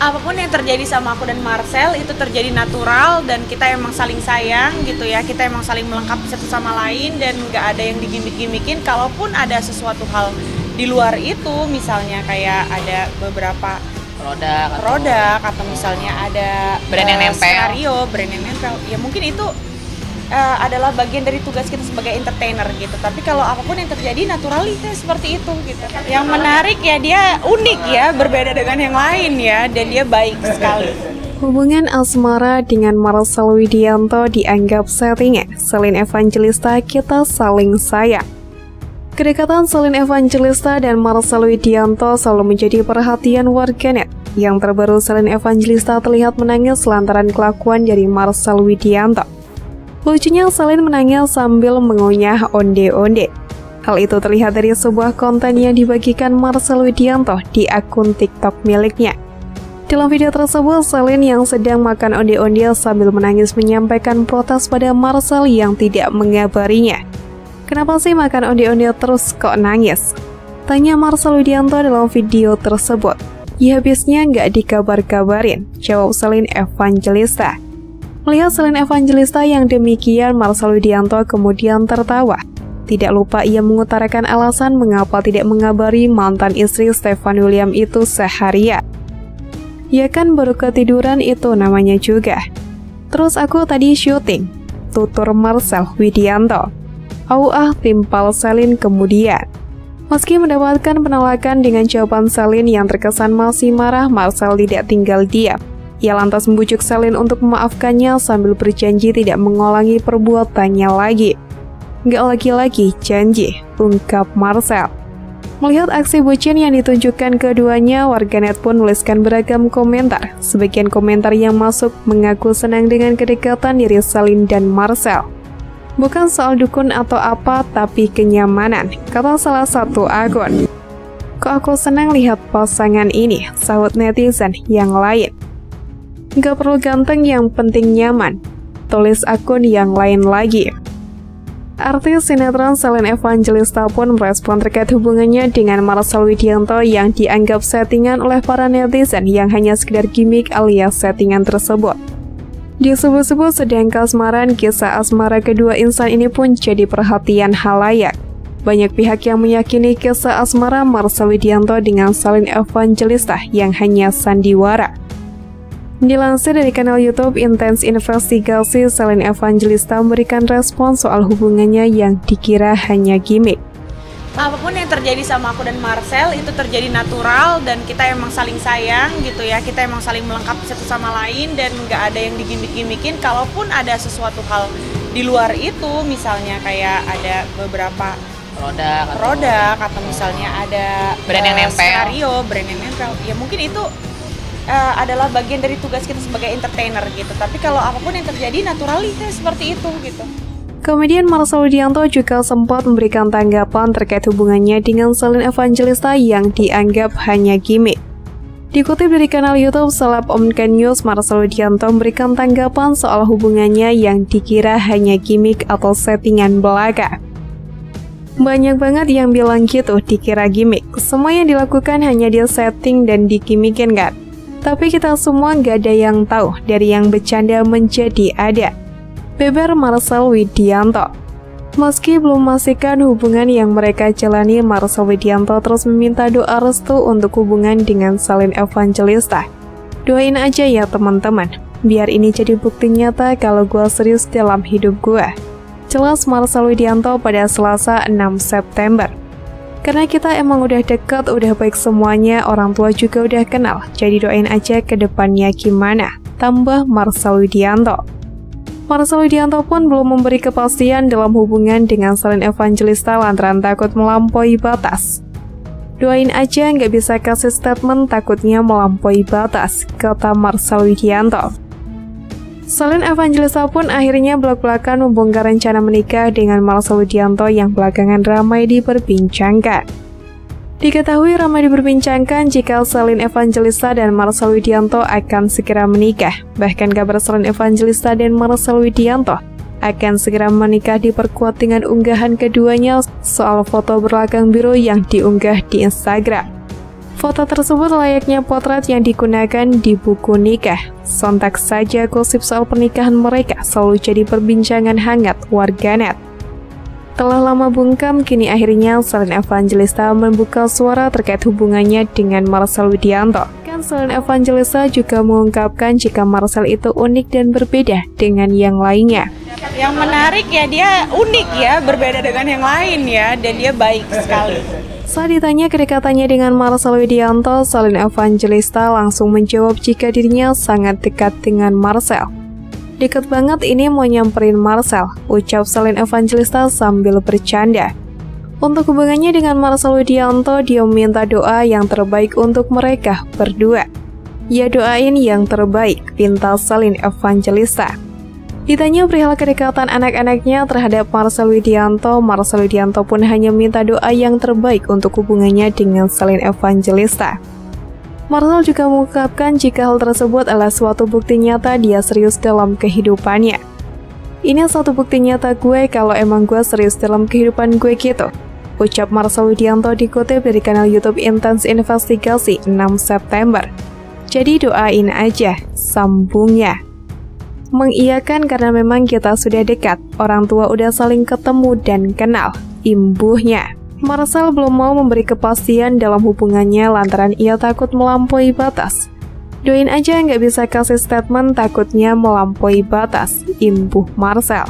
apapun yang terjadi sama aku dan Marcel itu terjadi natural dan kita emang saling sayang gitu ya, kita emang saling melengkapi satu sama lain dan nggak ada yang digimik-gimikin. Kalaupun ada sesuatu hal di luar itu, misalnya kayak ada beberapa produk atau misalnya ada brand yang nempel, brand yang nempel, ya mungkin itu adalah bagian dari tugas kita sebagai entertainer gitu. Tapi kalau apapun yang terjadi naturalnya seperti itu gitu. Yang menarik ya dia unik ya, berbeda dengan yang lain ya, dan dia baik sekali. Hubungan asmara dengan Marcel Widianto dianggap settingan. Selain Evangelista, kita saling sayang. Kedekatan Selain Evangelista dan Marcel Widianto selalu menjadi perhatian warganet. Yang terbaru, Selain Evangelista terlihat menangis lantaran kelakuan dari Marcel Widianto. Lucunya, Selain menangis sambil mengunyah onde-onde. Hal itu terlihat dari sebuah konten yang dibagikan Marcel Widianto di akun TikTok miliknya. Dalam video tersebut, Selain yang sedang makan onde-onde sambil menangis menyampaikan protes pada Marcel yang tidak mengabarinya. "Kenapa sih makan onde-onde terus kok nangis?" tanya Marcel Widianto dalam video tersebut. "Ya habisnya nggak dikabar-kabarin," jawab Selain Evangelista. Melihat Selain Evangelista yang demikian, Marcel Widianto kemudian tertawa. Tidak lupa ia mengutarakan alasan mengapa tidak mengabari mantan istri Stefan William itu seharian. "Ya kan baru ketiduran itu namanya juga. Terus aku tadi syuting," tutur Marcel Widianto. Timpal Selain kemudian. Meski mendapatkan penolakan dengan jawaban Selain yang terkesan masih marah, Marcel tidak tinggal diam. Ia lantas membujuk Selain untuk memaafkannya sambil berjanji tidak mengulangi perbuatannya lagi. "Nggak lagi-lagi, janji," ungkap Marcel. Melihat aksi bucin yang ditunjukkan keduanya, warganet pun menuliskan beragam komentar. Sebagian komentar yang masuk mengaku senang dengan kedekatan diri Selain dan Marcel. "Bukan soal dukun atau apa, tapi kenyamanan," kata salah satu akun. "Kok aku senang lihat pasangan ini," sahut netizen yang lain. "Nggak perlu ganteng, yang penting nyaman," tulis akun yang lain lagi. Artis sinetron Selain Evangelista pun merespon terkait hubungannya dengan Marcel Widianto yang dianggap settingan oleh para netizen yang hanya sekedar gimmick alias settingan tersebut. Disebut-sebut sedang kasmaran, kisah asmara kedua insan ini pun jadi perhatian halayak. Banyak pihak yang meyakini kisah asmara Marcel Widianto dengan Selain Evangelista yang hanya sandiwara. Dilansir dari kanal YouTube Intense Investigasi, Selain Evangelista memberikan respon soal hubungannya yang dikira hanya gimmick. Apapun yang terjadi sama aku dan Marcel itu terjadi natural dan kita emang saling sayang gitu ya, kita emang saling melengkapi satu sama lain dan nggak ada yang digimik-gimikin. Kalaupun ada sesuatu hal di luar itu, misalnya kayak ada beberapa produk atau misalnya ada brand yang nempel, brand yang nempel, ya mungkin itu adalah bagian dari tugas kita sebagai entertainer gitu. Tapi kalau apapun yang terjadi naturalnya seperti itu gitu. Kemudian Marcel Widianto juga sempat memberikan tanggapan terkait hubungannya dengan Selain Evangelista yang dianggap hanya gimmick. Dikutip dari kanal YouTube Seleb Omkan News, Marcel Widianto memberikan tanggapan soal hubungannya yang dikira hanya gimmick atau settingan belaka. "Banyak banget yang bilang gitu, dikira gimmick. Semua yang dilakukan hanya dia setting dan digimikin kan. Tapi kita semua nggak ada yang tahu, dari yang bercanda menjadi ada," beber Marcel Widianto. Meski belum memastikan hubungan yang mereka jalani, Marcel Widianto terus meminta doa restu untuk hubungan dengan Selain Evangelista. "Doain aja ya teman-teman, biar ini jadi bukti nyata kalau gue serius dalam hidup gue," jelas Marcel Widianto pada Selasa 6 September. "Karena kita emang udah deket, udah baik semuanya, orang tua juga udah kenal, jadi doain aja ke depannya gimana," tambah Marcel Widianto. Marcel Widianto pun belum memberi kepastian dalam hubungan dengan Selain Evangelista lantaran takut melampaui batas. "Doain aja, nggak bisa kasih statement takutnya melampaui batas," kata Marcel Widianto. Selain Evangelista pun akhirnya belak-belakan membongkar rencana menikah dengan Marcel Widianto yang belakangan ramai diperbincangkan. Diketahui ramai diperbincangkan jika Selain Evangelista dan Marcel Widianto akan segera menikah. Bahkan kabar Selain Evangelista dan Marcel Widianto akan segera menikah diperkuat dengan unggahan keduanya soal foto berlakang biru yang diunggah di Instagram. Foto tersebut layaknya potret yang digunakan di buku nikah. Sontak saja gosip soal pernikahan mereka selalu jadi perbincangan hangat warganet. Telah lama bungkam, kini akhirnya Shalin Evangelista membuka suara terkait hubungannya dengan Marcel Widianto. Kan Shalin Evangelista juga mengungkapkan jika Marcel itu unik dan berbeda dengan yang lainnya. Yang menarik ya, dia unik ya, berbeda dengan yang lain ya, dan dia baik sekali. Saat ditanya kedekatannya dengan Marcel Widianto, Shalin Evangelista langsung menjawab jika dirinya sangat dekat dengan Marcel. Deket banget ini mau nyamperin Marcel, ucap Shalin Evangelista sambil bercanda. Untuk hubungannya dengan Marcel Widianto, dia meminta doa yang terbaik untuk mereka berdua. Ya doain yang terbaik, pinta Shalin Evangelista. Ditanya perihal kedekatan anak-anaknya terhadap Marcel Widianto pun hanya minta doa yang terbaik untuk hubungannya dengan Shalin Evangelista. Marcel juga mengungkapkan jika hal tersebut adalah suatu bukti nyata dia serius dalam kehidupannya. Ini satu bukti nyata gue kalau emang gue serius dalam kehidupan gue gitu, ucap Marcel Widianto dikutip dari kanal YouTube Intense Investigasi 6 September. Jadi doain aja, sambungnya. Mengiyakan karena memang kita sudah dekat, orang tua udah saling ketemu dan kenal, imbuhnya. Marcel belum mau memberi kepastian dalam hubungannya lantaran ia takut melampaui batas. Doain aja nggak bisa kasih statement takutnya melampaui batas, imbuh Marcel.